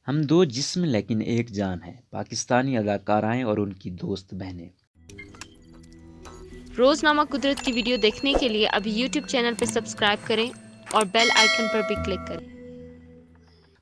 ہم دو جسم لیکن ایک جان ہے، پاکستانی اداکارائیں اور ان کی دوست بہنیں۔ روزنامہ قدرت کی ویڈیو دیکھنے کے لیے ابھی یوٹیوب چینل پر سبسکرائب کریں اور بیل آئیکن پر بھی کلک کریں۔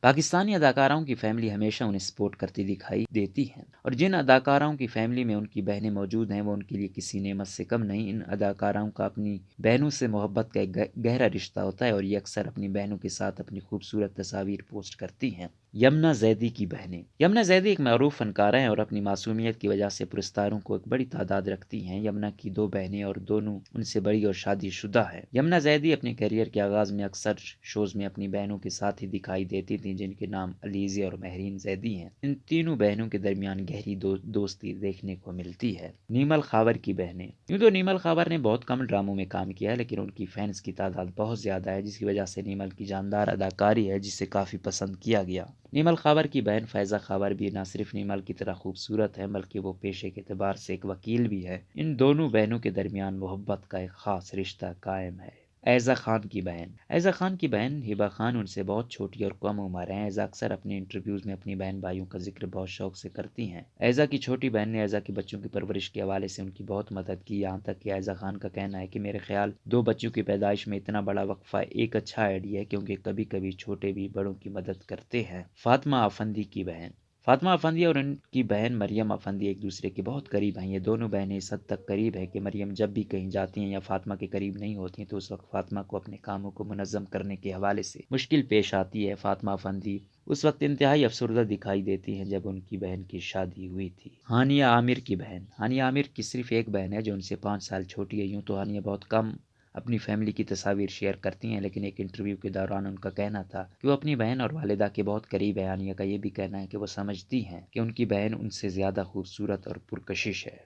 پاکستانی اداکاراؤں کی فیملی ہمیشہ انہیں سپورٹ کرتی دکھائی دیتی ہیں، اور جن اداکاراؤں کی فیملی میں ان کی بہنیں موجود ہیں وہ ان کے لیے کسی نعمت سے کم نہیں۔ ان اداکاراؤں کا اپنی بہنوں سے محبت کا ایک گہرا رشتہ ہوتا ہے، اور یہ اکثر اپنی بہنوں کے ساتھ اپنی خوبصورت تصاویر پوسٹ کرتی ہیں۔ یمنا زیدی کی بہنیں۔ یمنا زیدی ایک معروف فنکارہ ہیں اور اپنی معصومیت کی وجہ سے پرستاروں کو ایک بڑی تعداد رکھتی ہیں۔ یمنا کی دو بہنیں اور دونوں ان سے بڑی اور شادی شدہ ہیں۔ یمنا زیدی اپنے کیریئر کے آغاز میں اکثر شوز میں اپنی بہنوں کے ساتھ ہی دکھائی دیتی تھیں، جن کے نام علیزہ اور مہرین زیدی ہیں۔ ان تینوں بہنوں کے درمیان گہری دوستی دیکھنے کو ملتی ہے۔ نیمل خاور کی بہنیں۔ یوں تو نیمل خاور نے بہت کم ڈراموں میں کام کیا ہے، لیکن ان کی فینس کی تعداد بہت زیادہ ہے، جس کی وجہ سے نیمل کی جاندار اداکاری ہے جسے کافی پسند کیا گیا۔ نیمل خاور کی بہن فائزہ خاور بھی نہ صرف نیمل کی طرح خوبصورت ہے بلکہ وہ پیشے کے اعتبار سے ایک وکیل بھی ہے۔ ان دونوں بہنوں کے درمیان محبت کا ایک خاص رشتہ قائم ہے۔ ایذا خان کی بہن۔ ایذا خان کی بہن ہبہ خان ان سے بہت چھوٹی اور کم عمر ہیں۔ ایذا اکثر اپنے انٹرویوز میں اپنی بہن بھائیوں کا ذکر بہت شوق سے کرتی ہیں۔ ایذا کی چھوٹی بہن نے ایذا کے بچوں کی پرورش کے حوالے سے ان کی بہت مدد کی، یہاں تک کہ ایذا خان کا کہنا ہے کہ میرے خیال دو بچوں کی پیدائش میں اتنا بڑا وقفہ ایک اچھا آئیڈیا ہے، کیونکہ کبھی کبھی چھوٹے بھی بڑوں کی مدد کرتے ہیں۔ فاطمہ افندی کی بہن۔ فاطمہ افندی اور ان کی بہن مریم افندی ایک دوسرے کے بہت قریب ہیں۔ یہ دونوں بہنیں اس حد تک قریب ہیں کہ مریم جب بھی کہیں جاتی ہیں یا فاطمہ کے قریب نہیں ہوتی ہیں تو اس وقت فاطمہ کو اپنے کاموں کو منظم کرنے کے حوالے سے مشکل پیش آتی ہے۔ فاطمہ افندی اس وقت انتہائی افسردہ دکھائی دیتی ہیں جب ان کی بہن کی شادی ہوئی تھی۔ ہانیہ عامر کی بہن۔ ہانیہ عامر کی صرف ایک بہن ہے جو ان سے 5 سال چھوٹی ہے۔ یوں تو ہانیہ بہت کم اپنی فیملی کی تصاویر شیئر کرتی ہیں، لیکن ایک انٹرویو کے دوران ان کا کہنا تھا کہ وہ اپنی بہن اور والدہ کے بہت قریب ہے۔ ہانیہ کا یہ بھی کہنا ہے کہ وہ سمجھتی ہیں کہ ان کی بہن ان سے زیادہ خوبصورت اور پرکشش ہے۔